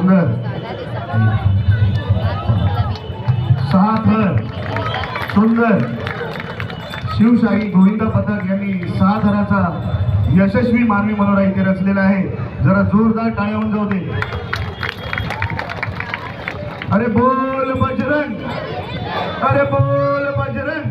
सुंदर 6 थर सुंदर शिवशाही गोविंदा पथक यांनी 6 थराचा यशस्वी मानवी मनोरा इथे रचलेला आहे। जरा जोरदार टाळ्या होऊन जाऊ दे। अरे बोल बजरंग, अरे बोल बजरंग।